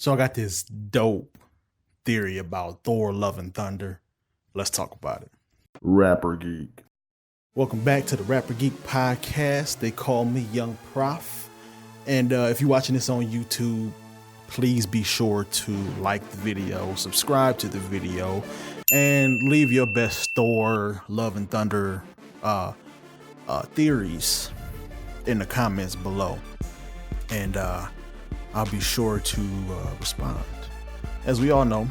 So I got this dope theory about Thor Love and Thunder. Let's talk about it. Rapper Geek. Welcome back to the Rapper Geek podcast. They call me Young Prof. And if you're watching this on YouTube, please be sure to like the video, subscribe to the video, and leave your best Thor Love and Thunder theories in the comments below. And I'll be sure to respond. As we all know,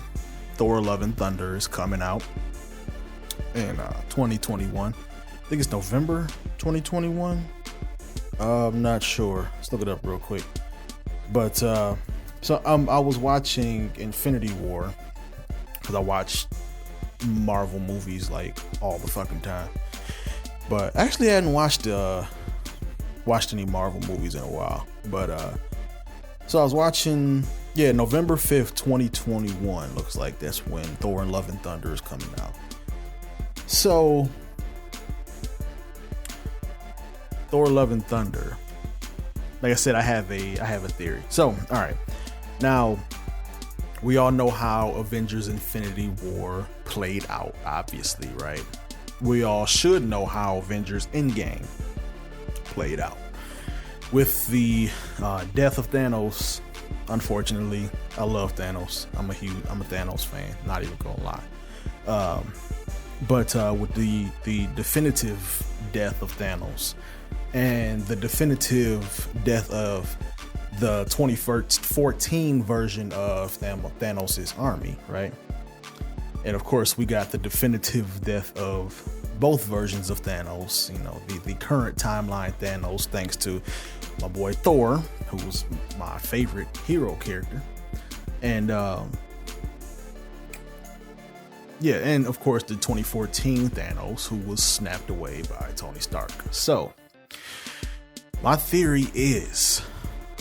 Thor Love and Thunder is coming out in 2021. I think it's November 2021. I'm not sure. Let's look it up real quick. But I was watching Infinity War because I watched Marvel movies like all the fucking time. But actually I hadn't watched any Marvel movies in a while. But so I was watching, November 5th, 2021. Looks like that's when Thor Love and Thunder is coming out. So Thor Love and Thunder. Like I said, I have a theory. So, all right. Now, we all know how Avengers Infinity War played out, obviously, right? We all should know how Avengers Endgame played out. With the death of Thanos, unfortunately, I love Thanos. I'm a Thanos fan, not even gonna lie. But with the definitive death of Thanos and the definitive death of the 2014 version of Thanos' army, right? And of course, we got the definitive death of both versions of Thanos, the current timeline Thanos, thanks to my boy Thor, who's my favorite hero character. And and of course the 2014 Thanos, who was snapped away by Tony Stark. So my theory is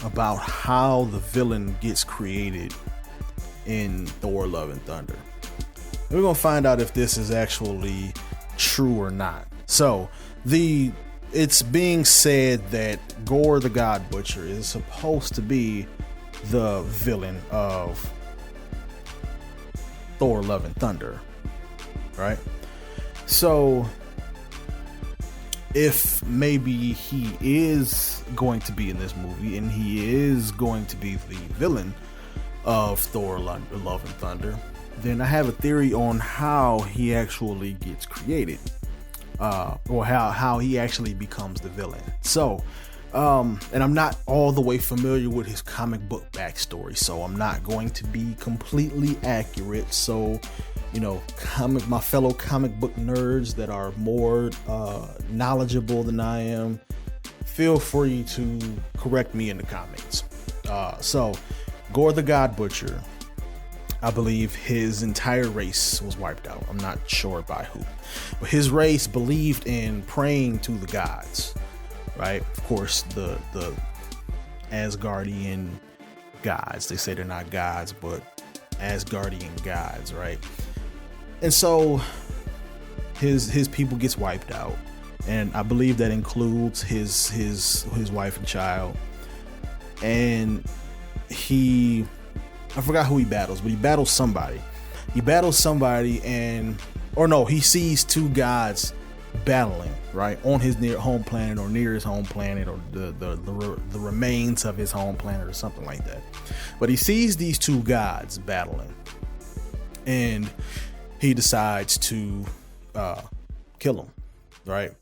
about how the villain gets created in Thor Love and Thunder. And we're gonna find out if this is actually true or not. So it's being said that Gore the God Butcher is supposed to be the villain of Thor Love and Thunder, right? So if maybe he is going to be in this movie and he is going to be the villain of Thor Love and Thunder, then I have a theory on how he actually gets created, or how he actually becomes the villain. So, and I'm not all the way familiar with his comic book backstory, so I'm not going to be completely accurate. So, my fellow comic book nerds that are more knowledgeable than I am, feel free to correct me in the comments. So, Gore the God Butcher, I believe his entire race was wiped out. I'm not sure by who, but his race believed in praying to the gods, right? Of course, the Asgardian gods. They say they're not gods, but Asgardian gods, right? And so his people gets wiped out, and I believe that includes his wife and child. And I forgot who he battles, but he battles somebody. He sees two gods battling, right, on his near home planet or near his home planet, or the remains of his home planet or something like that. But he sees these two gods battling, and he decides to kill them, right?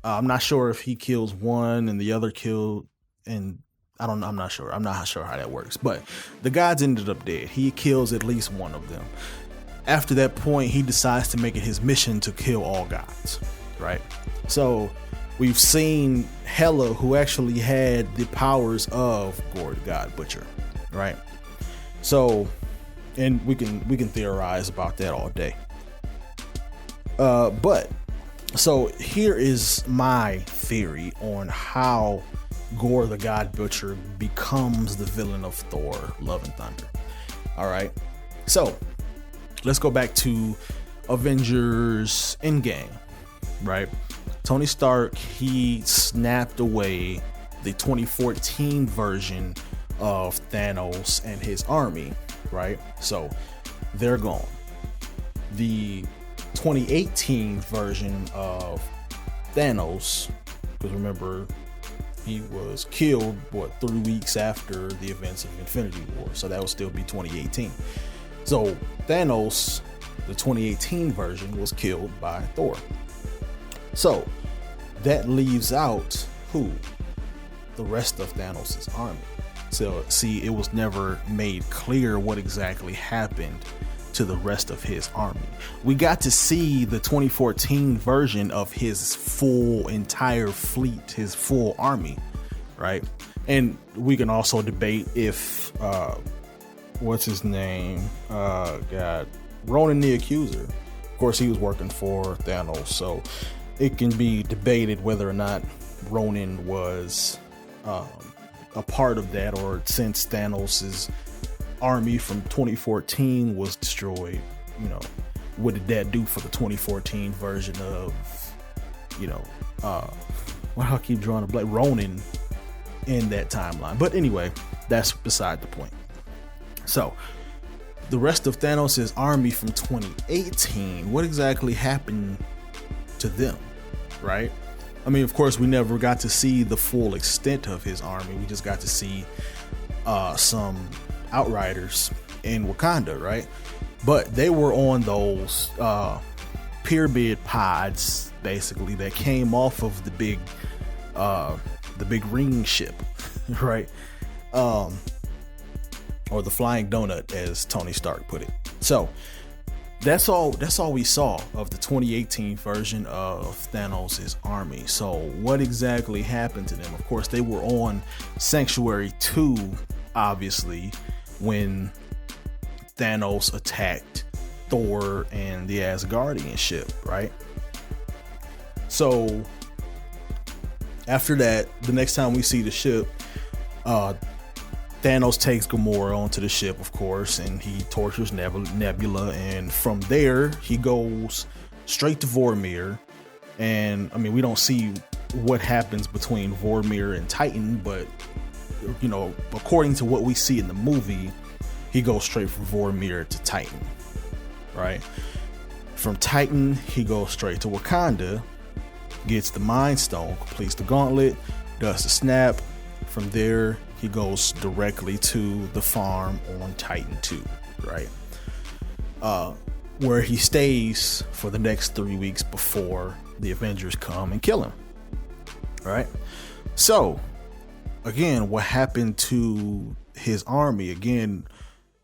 I'm not sure if he kills one and the other killed, and I'm not sure how that works, but the gods ended up dead. He kills at least one of them. After that point, he decides to make it his mission to kill all gods, right? So we've seen Hela, who actually had the powers of Gore the God Butcher, right? So, and we can theorize about that all day. But so here is my theory on how Gore the God Butcher becomes the villain of Thor Love and Thunder. All right, so let's go back to Avengers Endgame, right? Tony Stark, he snapped away the 2014 version of Thanos and his army, right? So they're gone. The 2018 version of Thanos, because remember, he was killed 3 weeks after the events of Infinity War, so that would still be 2018. So Thanos, the 2018 version, was killed by Thor. So that leaves out who? The rest of Thanos' army. So see, it was never made clear what exactly happened to the rest of his army. We got to see the 2014 version of his full entire fleet, his full army, right? And we can also debate if what's his name? Ronan the Accuser. Of course, he was working for Thanos, so it can be debated whether or not Ronan was a part of that, or since Thanos's army from 2014 was destroyed, what did that do for the 2014 version of, why do I keep drawing a blank? Ronan in that timeline. But anyway, that's beside the point. So the rest of Thanos' army from 2018, what exactly happened to them, right? I mean, of course, we never got to see the full extent of his army. We just got to see some Outriders in Wakanda, right? But they were on those pyramid pods, basically, that came off of the big ring ship, right? Or the flying donut, as Tony Stark put it. So that's all we saw of the 2018 version of Thanos' army. So what exactly happened to them? Of course, they were on Sanctuary 2, obviously, when Thanos attacked Thor and the Asgardian ship, right? So after that, the next time we see the ship, Thanos takes Gamora onto the ship, of course, and he tortures Nebula, and from there he goes straight to Vormir. And I mean, we don't see what happens between Vormir and Titan, but according to what we see in the movie, he goes straight from Vormir to Titan, right? From Titan, he goes straight to Wakanda, gets the Mind Stone, completes the gauntlet, does the snap. From there, he goes directly to the farm on Titan 2, right? Where he stays for the next 3 weeks before the Avengers come and kill him, right? So, again, what happened to his army? Again,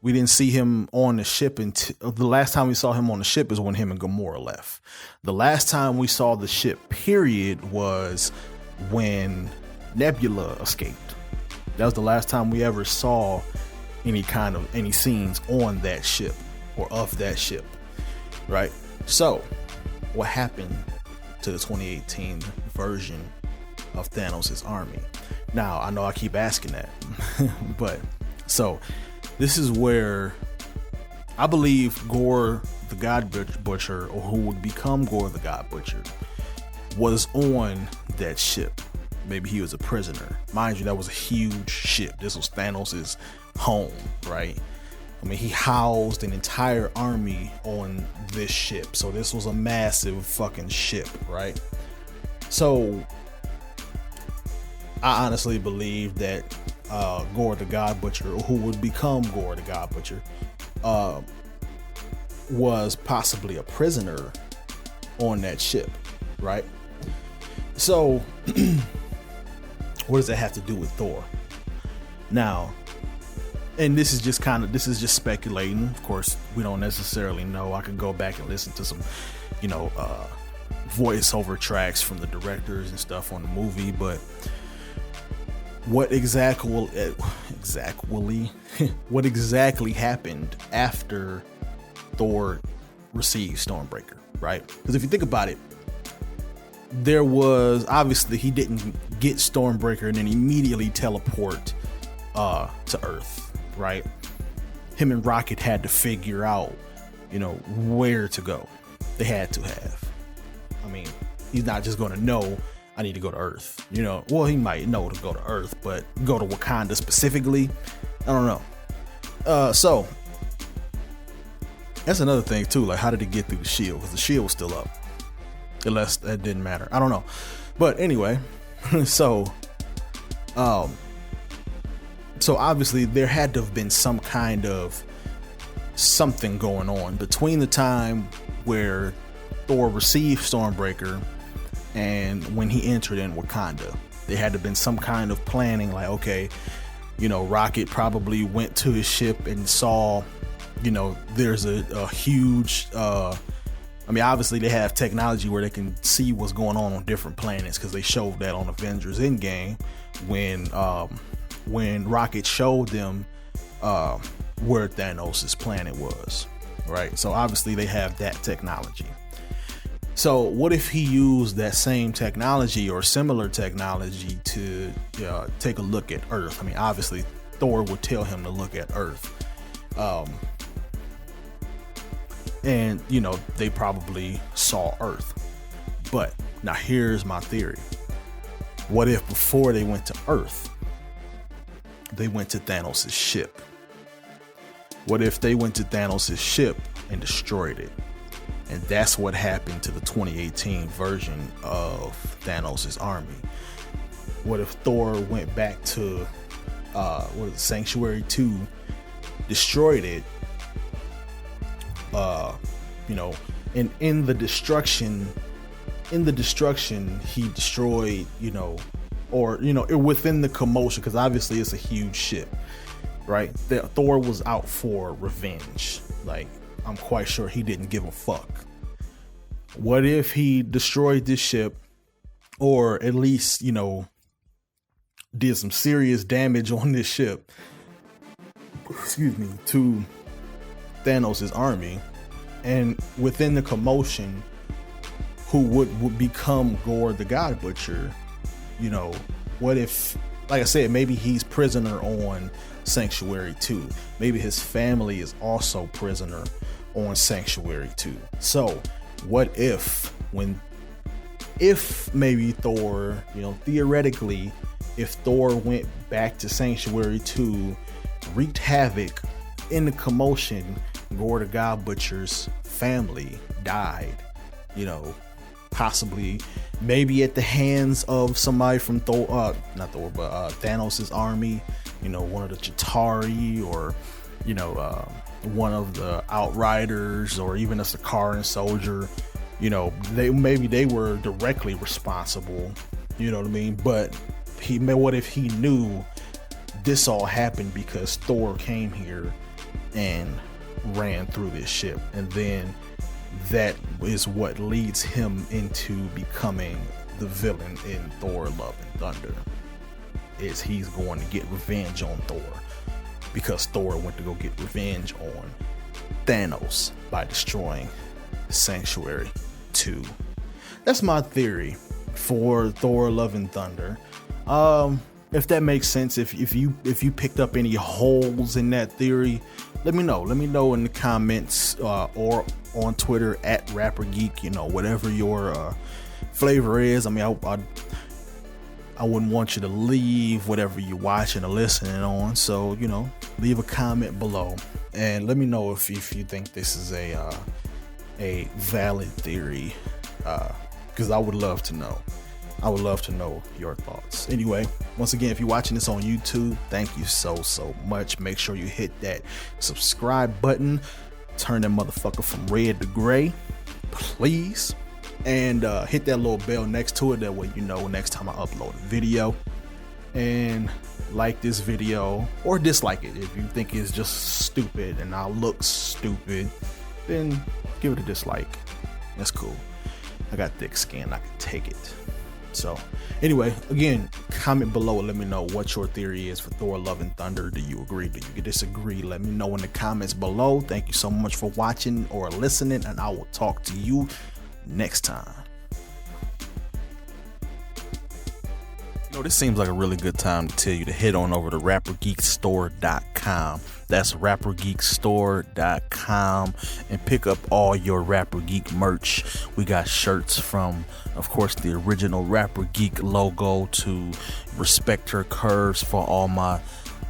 we didn't see him on the ship until the last time we saw him on the ship is when him and Gamora left. The last time we saw the ship, period, was when Nebula escaped. That was the last time we ever saw any scenes on that ship or of that ship, right? So what happened to the 2018 version of Thanos' army? Now, I know I keep asking that, but so this is where I believe Gore the God Butcher, or who would become Gore the God Butcher, was on that ship. Maybe he was a prisoner. Mind you, that was a huge ship. This was Thanos' home, right? I mean, he housed an entire army on this ship. So this was a massive fucking ship, right? So I honestly believe that Gore the God Butcher, or who would become Gore the God Butcher, was possibly a prisoner on that ship, right? So what does that have to do with Thor? Now, and this is just speculating. Of course, we don't necessarily know. I could go back and listen to some, voiceover tracks from the directors and stuff on the movie, but what exactly happened after Thor received Stormbreaker, right? Because if you think about it, there was obviously, he didn't get Stormbreaker and then immediately teleport to Earth, right? Him and Rocket had to figure out, where to go. They had to have. I mean, he's not just going to know, I need to go to Earth. You know, well, he might know to go to Earth, but go to Wakanda specifically, I don't know. So that's another thing too. Like, how did he get through the shield? Because the shield was still up. Unless that didn't matter. I don't know. But anyway, so obviously there had to have been some kind of something going on between the time where Thor received Stormbreaker and when he entered in Wakanda. There had to have been some kind of planning, like, okay, you know, Rocket probably went to his ship and saw, you know, there's a huge I mean, obviously they have technology where they can see what's going on different planets, because they showed that on Avengers Endgame when Rocket showed them where Thanos' planet was, right? So obviously they have that technology. So what if he used that same technology or similar technology to take a look at Earth? I mean, obviously Thor would tell him to look at Earth. And, you know, they probably saw Earth. But now here's my theory. What if before they went to Earth, they went to Thanos' ship? What if they went to Thanos' ship and destroyed it? And that's what happened to the 2018 version of Thanos' army. What if Thor went back to Sanctuary 2, destroyed it, you know, and in the destruction he destroyed, you know, or, you know, within the commotion, because obviously it's a huge ship, right? Thor was out for revenge. Like, I'm quite sure he didn't give a fuck. What if he destroyed this ship, or at least, you know, did some serious damage on this ship, excuse me, to Thanos' army, and within the commotion, who would become Gore the God Butcher? You know, what if, like I said, maybe he's prisoner on Sanctuary 2. Maybe his family is also prisoner on Sanctuary 2. So what if maybe Thor, you know, theoretically, if Thor went back to Sanctuary 2, wreaked havoc in the commotion, Gore the God Butcher's family died, you know, possibly maybe at the hands of somebody from Thanos' army, you know, one of the Chitauri, or, you know, one of the Outriders, or even a Sakaran soldier. You know, they were directly responsible, you know what I mean? But what if he knew this all happened because Thor came here and ran through this ship, and then that is what leads him into becoming the villain in Thor Love and Thunder, is he's going to get revenge on Thor because Thor went to go get revenge on Thanos by destroying Sanctuary 2. That's my theory for Thor Love and Thunder. If that makes sense, if you picked up any holes in that theory, let me know. Let me know in the comments, or on Twitter at @RapperGeek. You know, whatever your flavor is. I mean, I wouldn't want you to leave whatever you're watching or listening on. So, you know, leave a comment below and let me know if you think this is a valid theory, because I would love to know. I would love to know your thoughts. Anyway, once again, if you're watching this on YouTube, thank you so much. Make sure you hit that subscribe button. Turn that motherfucker from red to gray, please. And hit that little bell next to it. That way you know next time I upload a video. And like this video or dislike it. If you think it's just stupid and I look stupid, then give it a dislike. That's cool. I got thick skin. I can take it. So anyway, again, comment below and let me know what your theory is for Thor Love and Thunder. Do you agree? Do you disagree? Let me know in the comments below. Thank you so much for watching or listening, and I will talk to you next time. This seems like a really good time to tell you to head on over to rappergeekstore.com. That's rappergeekstore.com and pick up all your Rapper Geek merch. We got shirts from, of course, the original Rapper Geek logo to Respect Her Curves for all my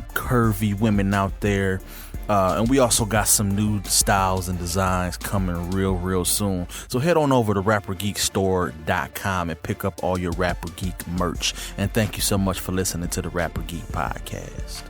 curvy women out there. And we also got some new styles and designs coming real soon. So head on over to rappergeekstore.com and pick up all your Rapper Geek merch. And thank you so much for listening to the Rapper Geek podcast.